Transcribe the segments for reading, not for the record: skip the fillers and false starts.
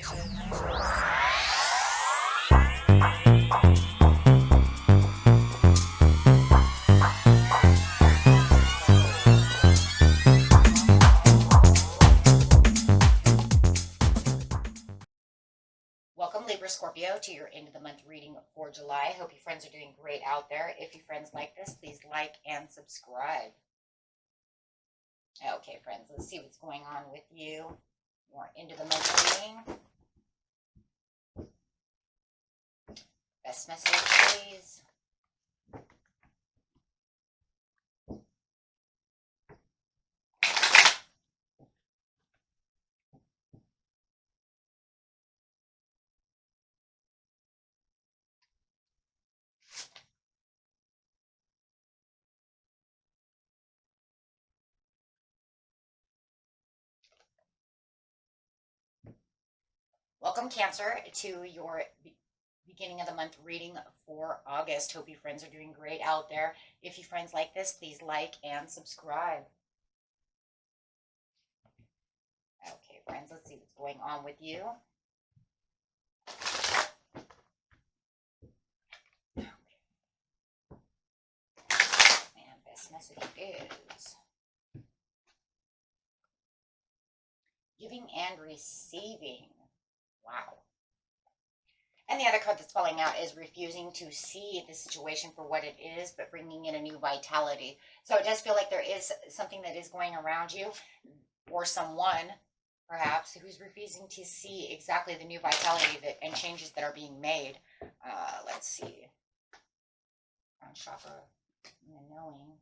Welcome, Libra Scorpio, to your end of the month reading for July. Hope you friends are doing great out there. If you friends like this, please like and subscribe. Okay, friends, let's see what's going on with you. Your end of the month reading. Best message, please. Welcome, Cancer, to your beginning of the month reading for August. Hope you friends are doing great out there. If you friends like this, please like and subscribe. Okay, friends, let's see what's going on with you. Okay. And best message is giving and receiving. Wow. And the other card that's falling out is refusing to see the situation for what it is, but bringing in a new vitality. So it does feel like there is something that is going around you, or someone, perhaps, who's refusing to see exactly the new vitality and changes that are being made. Let's see. Crown chakra, and the knowing.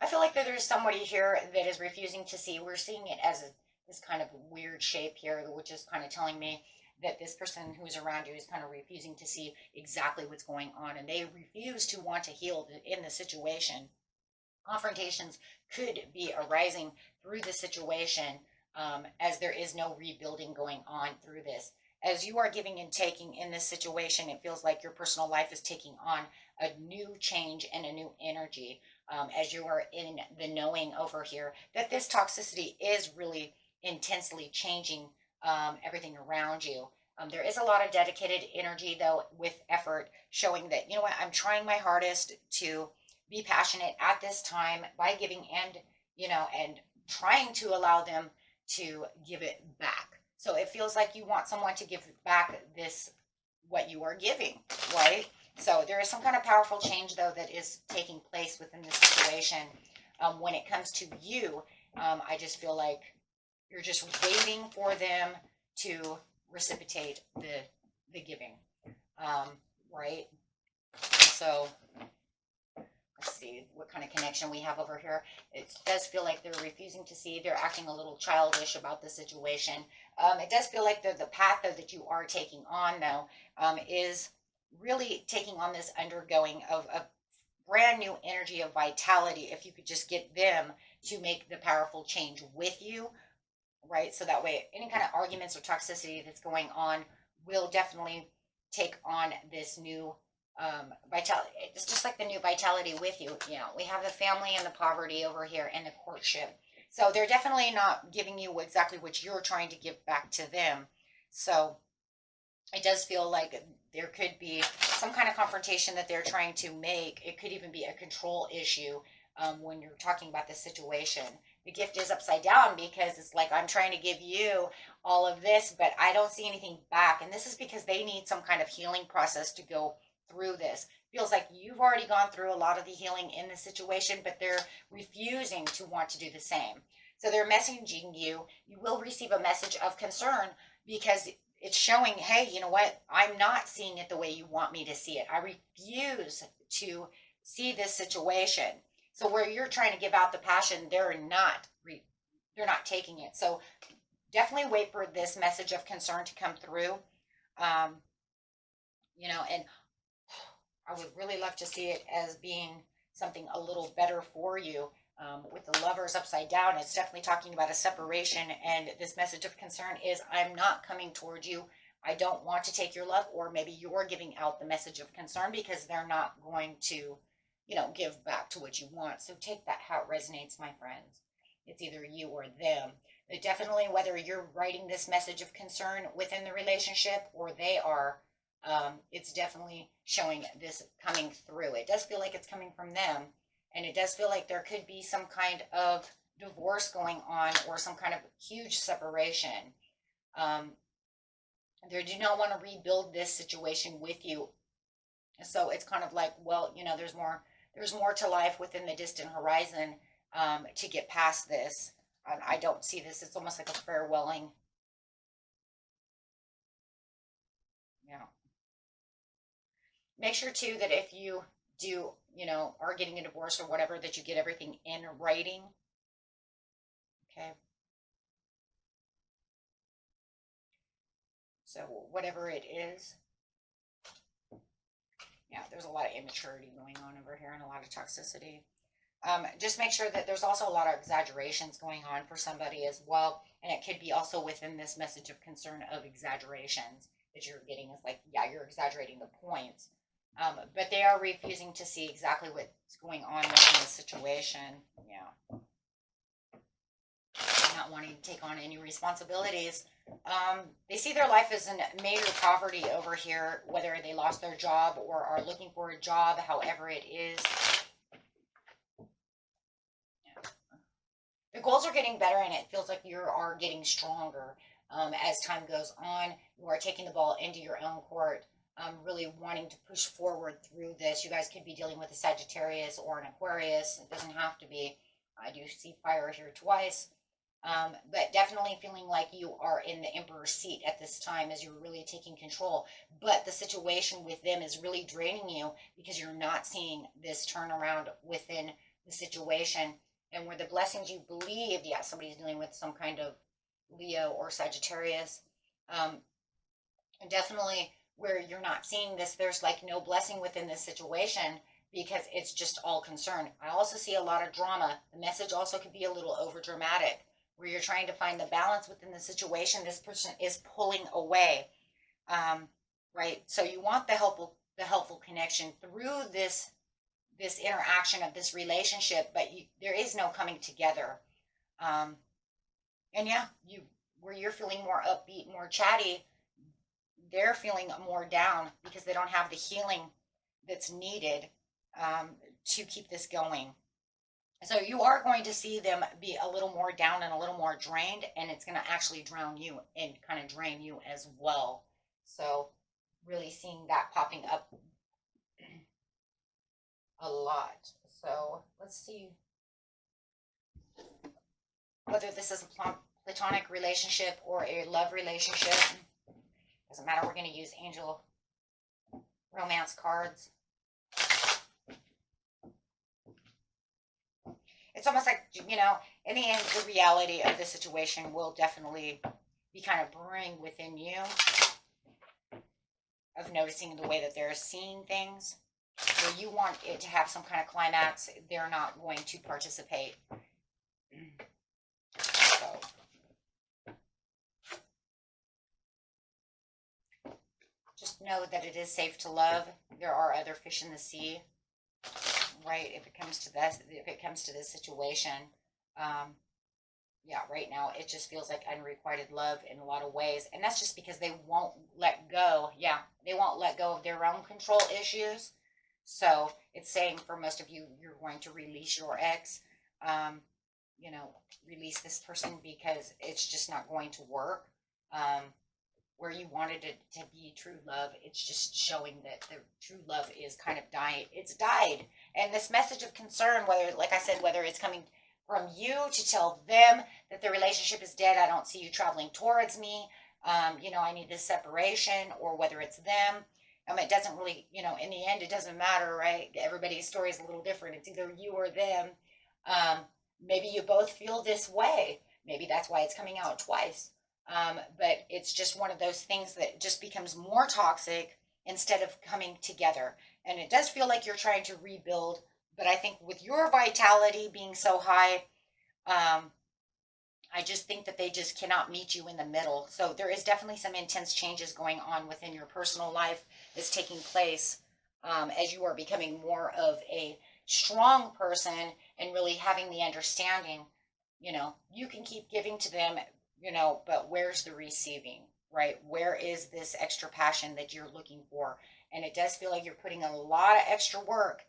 I feel like that there's somebody here that is refusing to see. We're seeing it as this kind of weird shape here, which is kind of telling me that this person who's around you is kind of refusing to see exactly what's going on, and they refuse to want to heal in the situation. Confrontations could be arising through the situation, as there is no rebuilding going on through this. As you are giving and taking in this situation, it feels like your personal life is taking on a new change and a new energy, as you are in the knowing over here that this toxicity is really intensely changing everything around you. There is a lot of dedicated energy, though, with effort, showing that, you know what, I'm trying my hardest to be passionate at this time by giving and trying to allow them to give it back. So it feels like you want someone to give back what you are giving, right? So there is some kind of powerful change, though, that is taking place within the situation. When it comes to you, I just feel like you're just waiting for them to reciprocate the giving, right? So let's see what kind of connection we have over here. It does feel like they're refusing to see. They're acting a little childish about the situation. It does feel like the path, though, that you are taking on, though, is really taking on this undergoing of a brand new energy of vitality. If you could just get them to make the powerful change with you, right? So that way, any kind of arguments or toxicity that's going on will definitely take on this new vitality. It's just like the new vitality with you. You know, we have the family and the poverty over here and the courtship. So they're definitely not giving you exactly what you're trying to give back to them. So it does feel like there could be some kind of confrontation that they're trying to make. It could even be a control issue when you're talking about this situation. The gift is upside down because it's like, I'm trying to give you all of this, but I don't see anything back. And this is because they need some kind of healing process to go through this. Feels like you've already gone through a lot of the healing in this situation, but they're refusing to want to do the same. So they're messaging you. You will receive a message of concern because it's showing, hey, you know what? I'm not seeing it the way you want me to see it. I refuse to see this situation. So where you're trying to give out the passion, they're not taking it. So definitely wait for this message of concern to come through. And I would really love to see it as being something a little better for you. With the Lovers upside down, it's definitely talking about a separation, and this message of concern is, I'm not coming towards you. I don't want to take your love, or maybe you're giving out the message of concern because they're not going to, give back to what you want. So take that how it resonates, my friends. It's either you or them. But definitely, whether you're writing this message of concern within the relationship or they are, it's definitely showing this coming through. It does feel like it's coming from them, and it does feel like there could be some kind of divorce going on or some kind of huge separation. Um, they do not want to rebuild this situation with you. So it's kind of like, well, there's more to life within the distant horizon, to get past this. I don't see this. It's almost like a farewelling. Yeah. Make sure too that if you do, are getting a divorce or whatever, that you get everything in writing. Okay. So whatever it is, yeah, there's a lot of immaturity going on over here and a lot of toxicity. Just make sure that there's also a lot of exaggerations going on for somebody as well. And it could be also within this message of concern of exaggerations that you're getting. It's like, yeah, you're exaggerating the points. But they are refusing to see exactly what's going on within the situation. Yeah. Not wanting to take on any responsibilities. They see their life as in major poverty over here, whether they lost their job or are looking for a job, however it is. The goals are getting better, and it feels like you are getting stronger as time goes on. You are taking the ball into your own court, really wanting to push forward through this. You guys could be dealing with a Sagittarius or an Aquarius. It doesn't have to be. I do see fire here twice. But definitely feeling like you are in the emperor's seat at this time as you're really taking control. But the situation with them is really draining you because you're not seeing this turnaround within the situation. And where the blessings you believe, yeah, somebody's dealing with some kind of Leo or Sagittarius. And definitely where you're not seeing this, there's like no blessing within this situation because it's just all concern. I also see a lot of drama. The message also could be a little over dramatic where you're trying to find the balance within the situation. This person is pulling away, right? So you want the helpful connection through this interaction of this relationship, but there is no coming together. And yeah, where you're feeling more upbeat, more chatty, they're feeling more down because they don't have the healing that's needed to keep this going. So you are going to see them be a little more down and a little more drained, and it's going to actually drown you and kind of drain you as well. So really seeing that popping up a lot. So let's see whether this is a platonic relationship or a love relationship. Doesn't matter. We're going to use angel romance cards. It's almost like, in the end, the reality of the situation will definitely be kind of brewing within you of noticing the way that they're seeing things. Where you want it to have some kind of climax, they're not going to participate. So, just know that it is safe to love. There are other fish in the sea, right? If it comes to this situation, yeah, right now it just feels like unrequited love in a lot of ways, and that's just because they won't let go. Yeah, they won't let go of their own control issues. So it's saying for most of you, you're going to release your ex, release this person because it's just not going to work. Where you wanted it to be true love, it's just showing that the true love is kind of dying. It's died. And this message of concern, whether, like I said, whether it's coming from you to tell them that the relationship is dead, I don't see you traveling towards me, I need this separation, or whether it's them. It doesn't really, in the end, it doesn't matter, right? Everybody's story is a little different. It's either you or them. Maybe you both feel this way. Maybe that's why it's coming out twice. But it's just one of those things that just becomes more toxic instead of coming together. And it does feel like you're trying to rebuild. But I think with your vitality being so high, I just think that they just cannot meet you in the middle. So there is definitely some intense changes going on within your personal life that's taking place as you are becoming more of a strong person and really having the understanding You know, you can keep giving to them, you know, but where's the receiving, right? Where is this extra passion that you're looking for? And it does feel like you're putting a lot of extra work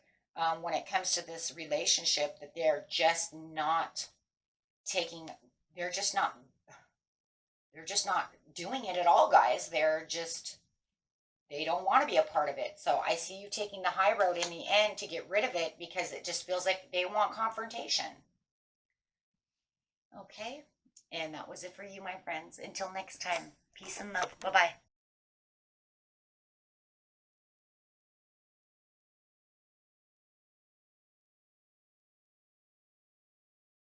when it comes to this relationship, that they're just not taking, they're just not, they're just not doing it at all, guys. They're just, they don't want to be a part of it. So I see you taking the high road in the end to get rid of it, because it just feels like they want confrontation. Okay. And that was it for you, my friends. Until next time, peace and love. Bye bye.